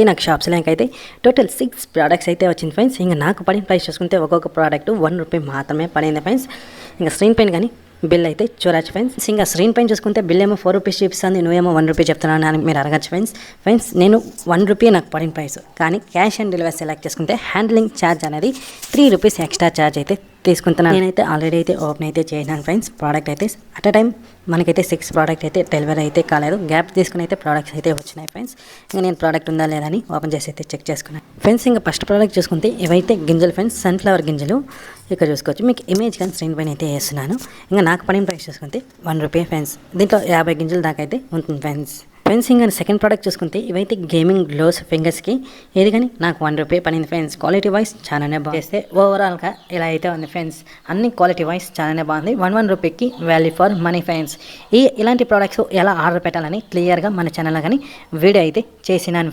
నాకు shops link అయితే total 6 products అయితే వచ్చింది ఫ్రెండ్స్. ఇంకా నాకు పడిన ప్రైస్ చూసుకుంటే ఒక్కొక్క ప్రోడక్ట్ 1 రూపీ మాత్రమే పడింది ఫ్రెండ్స్. ఇంకా స్క్రీన్ పైన కానీ బిల్ అయితే చూడొచ్చు ఫ్రెండ్స్. ఇంకా స్క్రీన్ పైన చూసుకుంటే బిల్ ఏమో 4 రూపీస్ చూపిస్తుంది, నువ్వేమో 1 రూపీ చెప్తున్నాను అని మీరు అడగచ్చు ఫ్రెండ్స్. నేను 1 రూపీ నాకు పడిన ప్రైస్, కానీ క్యాష్ ఆన్ డెలివరీ సెలెక్ట్ చేసుకుంటే హ్యాండ్లింగ్ ఛార్జ్ అనేది 3 రూపీస్ ఎక్స్ట్రా ఛార్జ్ అయితే తీసుకుంటున్నాను. నేనైతే ఆల్రెడీ అయితే ఓపెన్ అయితే చేసినాను ఫ్రెండ్స్. ప్రోడక్ట్ అయితే అట్ అ టైం మనకైతే 6 ప్రోడక్ట్ అయితే డెలివరీ అయితే కాలేదు, గ్యాప్ తీసుకుని అయితే ప్రోడక్ట్స్ అయితే వచ్చినాయి ఫ్రెండ్స్. ఇంకా నేను ప్రోడక్ట్ ఉందా లేదా అని ఓపెన్ చేసి అయితే చెక్ చేసుకున్నాను ఫ్రెండ్స్. ఇంకా ఫస్ట్ ప్రోడక్ట్ చూసుకుంటే ఇవైతే గింజలు ఫ్రెండ్స్, సన్ఫ్లవర్ గింజలు. ఇక్కడ చూసుకోవచ్చు, మీకు ఇమేజ్ కానీ స్క్రీన్ పైన అయితే వేస్తున్నాను. ఇంకా నాకు పడిన ప్రైస్ చూసుకుంటే 1 రూపీ ఫ్రెండ్స్. దీంట్లో 50 గింజలు దాకా అయితే ఉంటుంది ఫ్రెండ్స్. ఇంకా సెకండ్ ప్రోడక్ట్ చూసుకుంటే ఇవైతే గేమింగ్ గ్లోవ్స్ ఫింగర్స్కి. ఇది కానీ నాకు 1 రూపీ పడింది ఫ్రెండ్స్. క్వాలిటీ వైజ్ చాలానే బాగుంది. ఓవరాల్గా ఇలా అయితే ఉంది ఫ్రెండ్స్. అన్ని క్వాలిటీ వైజ్ చాలానే బాగుంది. 1 రూపీకి వాల్యూ ఫర్ మనీ ఫ్రెండ్స్. ఇలాంటి ప్రోడక్ట్స్ ఎలా ఆర్డర్ పెట్టాలని క్లియర్గా మన ఛానల్లో కానీ వీడియో అయితే చేసినాను.